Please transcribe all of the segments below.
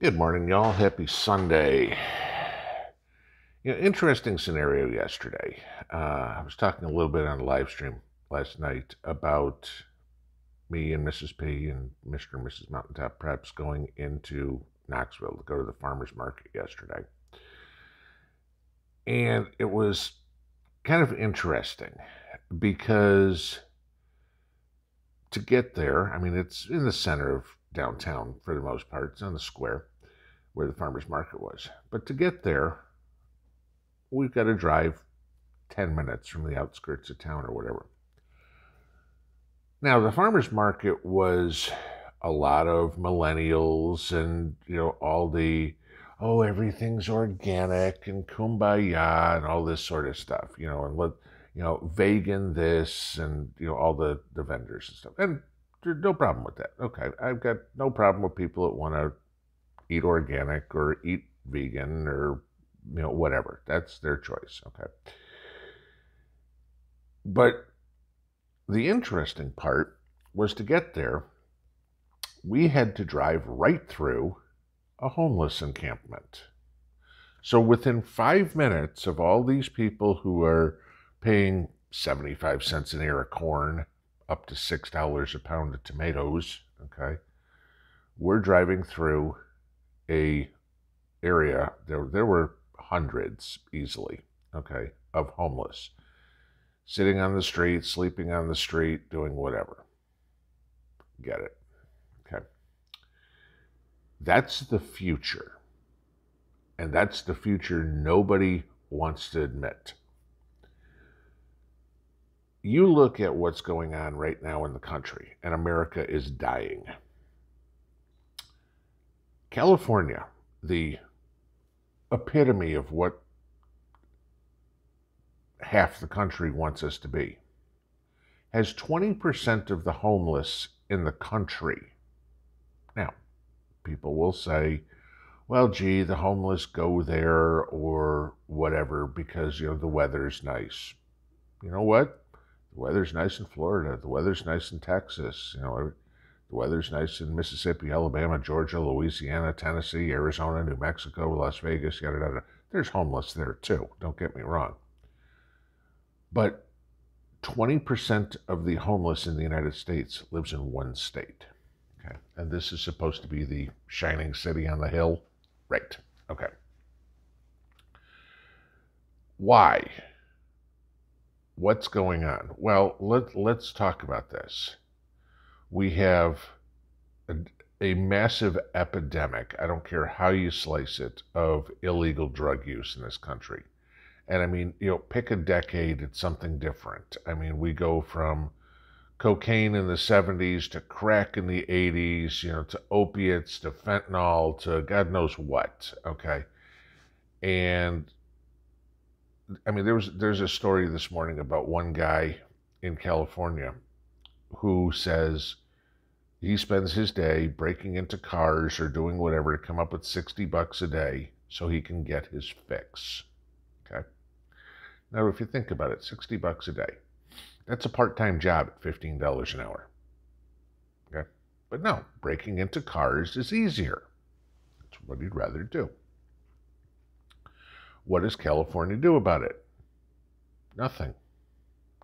Good morning, y'all. Happy Sunday. Interesting scenario yesterday. I was talking a little bit on a live stream last night about me and Mrs. P and Mr. and Mrs. Mountaintop perhaps going into Knoxville to go to the farmer's market yesterday. And it was kind of interesting because to get there, I mean, it's in the center of downtown for the most part, it's on the square where the farmer's market was. But to get there, we've got to drive 10 minutes from the outskirts of town or whatever. Now, the farmer's market was a lot of millennials and, all the, oh, everything's organic and kumbaya and all this sort of stuff, vegan this and, all the vendors and stuff. And there's no problem with that. Okay. I've got no problem with people that want to eat organic or eat vegan or, whatever. That's their choice. Okay. But the interesting part was to get there, we had to drive right through a homeless encampment. So within 5 minutes of all these people who are paying 75 cents an ear of corn, up to $6 a pound of tomatoes, okay, we're driving through a area, there were hundreds easily, okay, of homeless sitting on the street, sleeping on the street, doing whatever. Get it? Okay. That's the future. And that's the future nobody wants to admit. You look at what's going on right now in the country, and America is dying. California, the epitome of what half the country wants us to be, has 20% of the homeless in the country. Now, people will say, well, gee, the homeless go there or whatever because, the weather's nice. You know what? The weather's nice in Florida. The weather's nice in Texas. The weather's nice in Mississippi, Alabama, Georgia, Louisiana, Tennessee, Arizona, New Mexico, Las Vegas, yada, yada. There's homeless there too. Don't get me wrong. But 20% of the homeless in the United States lives in one state. Okay. And this is supposed to be the shining city on the hill. Right. Okay. Why? What's going on? Well, let's talk about this. We have a massive epidemic, I don't care how you slice it, of illegal drug use in this country. And I mean, pick a decade, it's something different. I mean, we go from cocaine in the 70s to crack in the 80s, to opiates, to fentanyl, to God knows what, okay? And I mean, there's a story this morning about one guy in California who says he spends his day breaking into cars or doing whatever to come up with $60 a day so he can get his fix. Okay? Now, if you think about it, $60 a day, that's a part-time job at $15 an hour. Okay? But no, breaking into cars is easier. That's what he'd rather do. What does California do about it? Nothing.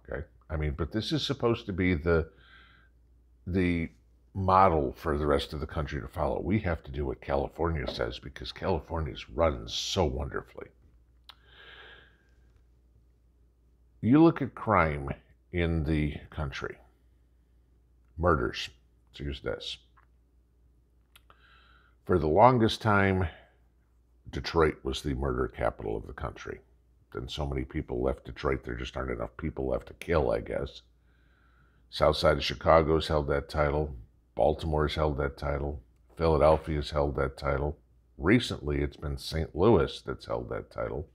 Okay? I mean, but this is supposed to be the model for the rest of the country to follow. We have to do what California says because California's runs so wonderfully. You look at crime in the country, murders. Let's use this. For the longest time, Detroit was the murder capital of the country. Then so many people left Detroit, there just aren't enough people left to kill, I guess. South side of Chicago's held that title. Baltimore's held that title. Philadelphia's held that title. Recently, it's been St. Louis that's held that title.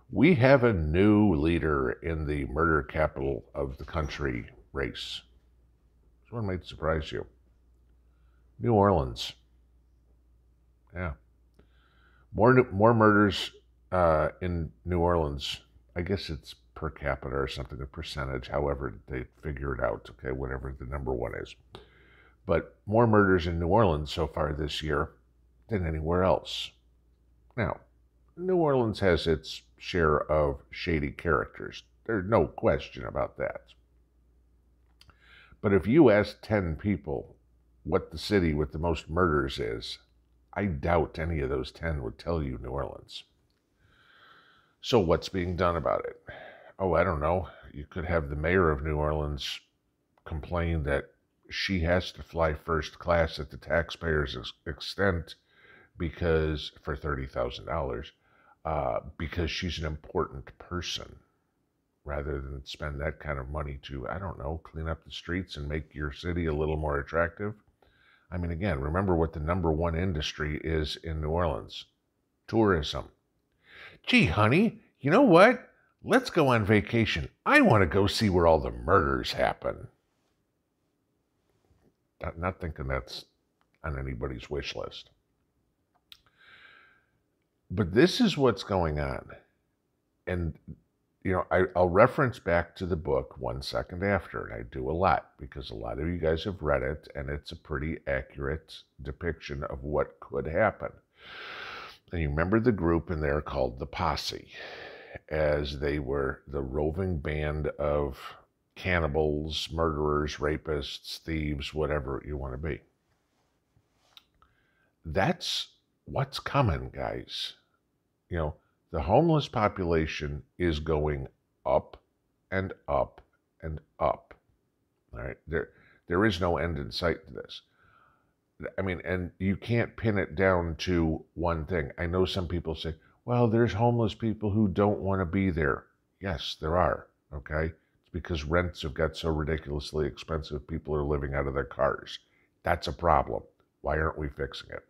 We have a new leader in the murder capital of the country race. This one might surprise you. New Orleans. Yeah. More murders in New Orleans. I guess it's per capita or something, a percentage, however they figure it out, okay, whatever the number one is. But more murders in New Orleans so far this year than anywhere else. Now, New Orleans has its share of shady characters. There's no question about that. But if you ask 10 people what the city with the most murders is, I doubt any of those 10 would tell you New Orleans. So what's being done about it? Oh, I don't know. You could have the mayor of New Orleans complain that she has to fly first class at the taxpayer's extent because for $30,000 because she's an important person, rather than spend that kind of money to, I don't know, clean up the streets and make your city a little more attractive. I mean, again, remember what the number one industry is in New Orleans: tourism. Gee, honey, you know what? Let's go on vacation. I want to go see where all the murders happen. Not thinking that's on anybody's wish list. But this is what's going on. And, you know, I'll reference back to the book 1 Second After, and I do a lot because a lot of you guys have read it, and it's a pretty accurate depiction of what could happen. And you remember the group in there called the Posse, as they were the roving band of cannibals, murderers, rapists, thieves, whatever you want to be. That's what's coming, guys. You know, the homeless population is going up and up and up. All right, there is no end in sight to this. I mean, and you can't pin it down to one thing. I know some people say, well, there's homeless people who don't want to be there. Yes, there are, okay? It's because rents have got so ridiculously expensive, people are living out of their cars. That's a problem. Why aren't we fixing it?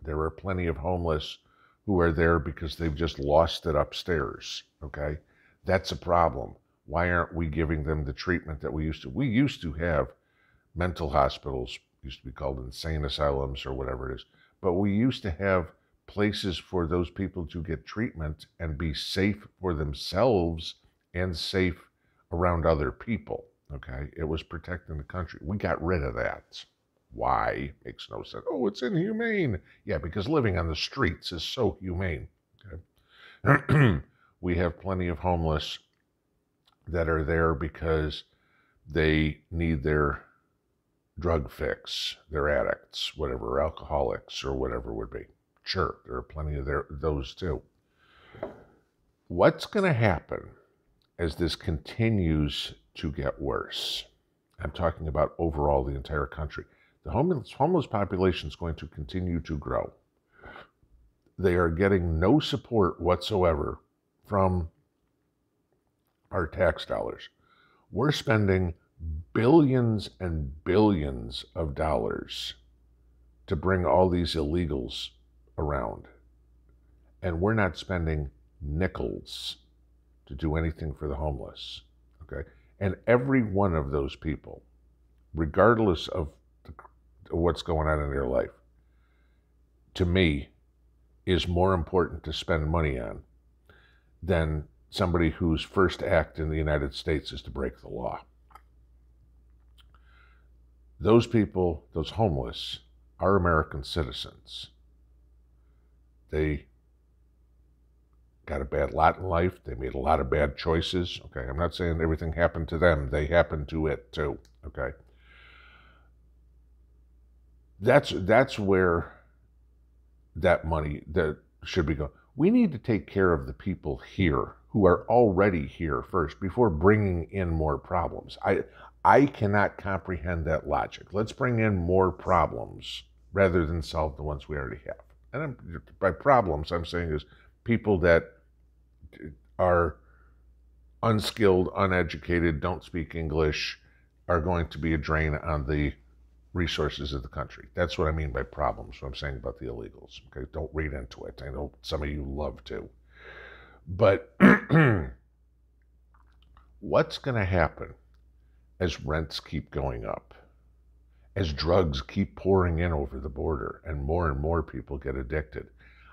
There are plenty of homeless who are there because they've just lost it upstairs, okay? That's a problem. Why aren't we giving them the treatment that we used to? We used to have mental hospitals, used to be called insane asylums or whatever it is, but we used to have places for those people to get treatment and be safe for themselves and safe around other people, okay? It was protecting the country. We got rid of that. Why? Makes no sense. Oh, it's inhumane. Yeah, because living on the streets is so humane. Okay? We have plenty of homeless that are there because they need their drug fix, they're addicts, whatever, alcoholics or whatever it would be. Sure, there are plenty of those too. What's going to happen as this continues to get worse? I'm talking about overall the entire country. The homeless population is going to continue to grow. They are getting no support whatsoever from our tax dollars. We're spending billions and billions of dollars to bring all these illegals around. And we're not spending nickels to do anything for the homeless. Okay? And every one of those people, regardless of what's going on in their life, to me, is more important to spend money on than somebody whose first act in the United States is to break the law. Those people, those homeless, are American citizens. They got a bad lot in life. They made a lot of bad choices. Okay, I'm not saying everything happened to them. They happened to it too. Okay. That's where that money that should be going. We need to take care of the people here who are already here first before bringing in more problems. I cannot comprehend that logic. Let's bring in more problems rather than solve the ones we already have. And by problems, I'm saying is people that are unskilled, uneducated, don't speak English, are going to be a drain on the resources of the country. That's what I mean by problems, what I'm saying about the illegals. Okay, don't read into it. I know some of you love to. But what's going to happen as rents keep going up, as drugs keep pouring in over the border, and more people get addicted?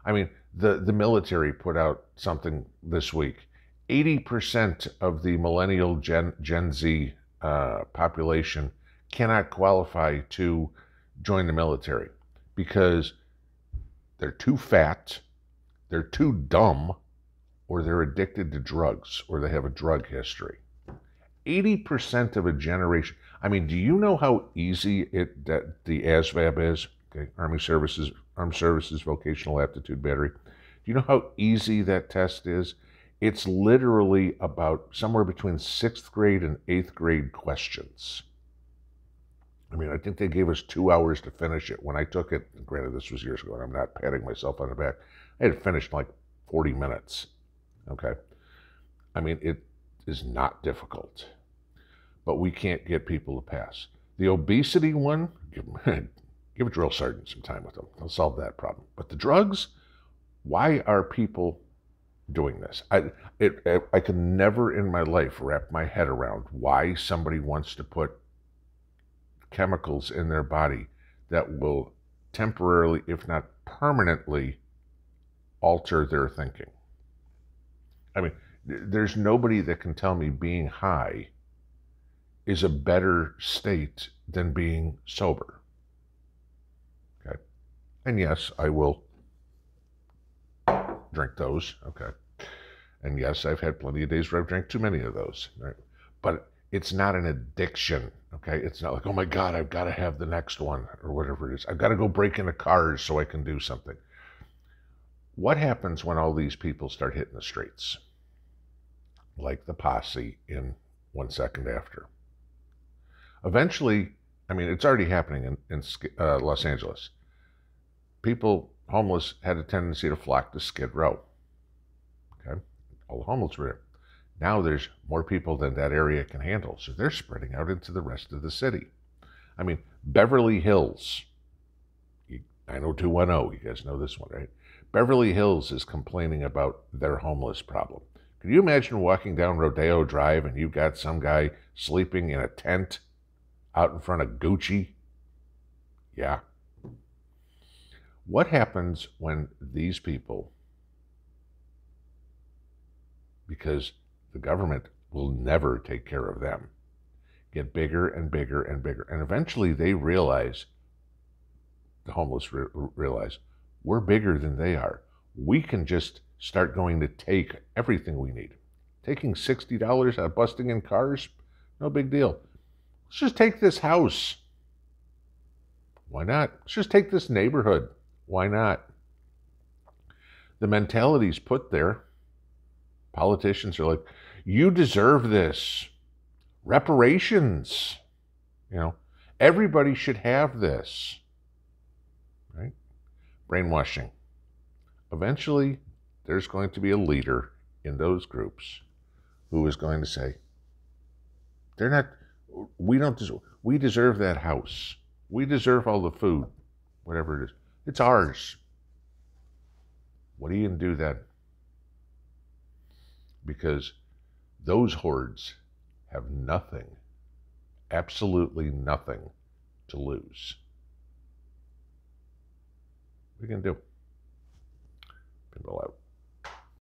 I mean, the military put out something this week. 80% of the millennial Gen Z population cannot qualify to join the military because they're too fat, they're too dumb, or they're addicted to drugs, or they have a drug history. 80% of a generation. I mean, do you know how easy that the ASVAB is? Okay, Armed Services Vocational Aptitude Battery. Do you know how easy that test is? It's literally about somewhere between 6th grade and 8th grade questions. I mean, I think they gave us 2 hours to finish it. When I took it, granted this was years ago, and I'm not patting myself on the back, I had it finished in like 40 minutes. Okay? I mean, it is not difficult. But we can't get people to pass. The obesity one, give a drill sergeant some time with them. They'll solve that problem. But the drugs, why are people doing this? I can never in my life wrap my head around why somebody wants to put chemicals in their body that will temporarily, if not permanently, alter their thinking. I mean, there's nobody that can tell me being high is a better state than being sober. Okay. And yes, I will drink those. Okay. And yes, I've had plenty of days where I've drank too many of those. Right? But it's not an addiction. Okay. It's not like, oh my God, I've got to have the next one or whatever it is. I've got to go break into cars so I can do something. What happens when all these people start hitting the streets? Like the posse in 1 second after. Eventually, I mean, it's already happening in Los Angeles. People, homeless, had a tendency to flock to Skid Row. Okay? All the homeless were there. Now there's more people than that area can handle, so they're spreading out into the rest of the city. I mean, Beverly Hills, 90210, you guys know this one, right? Beverly Hills is complaining about their homeless problem. Can you imagine walking down Rodeo Drive and you've got some guy sleeping in a tent out in front of Gucci? Yeah. What happens when these people, because the government will never take care of them, get bigger and bigger and bigger, and eventually they realize, the homeless realize, we're bigger than they are. We can just start going to take everything we need. Taking $60 out of busting in cars, no big deal. Let's just take this house. Why not? Let's just take this neighborhood. Why not? The mentality's put there. Politicians are like, you deserve this. Reparations. You know, everybody should have this. Right? Brainwashing. Eventually, there's going to be a leader in those groups who is going to say, we deserve that house. We deserve all the food, whatever it is. It's ours. What are you going to do then? Because those hordes have nothing, absolutely nothing to lose. What are you going to do? Pinball out.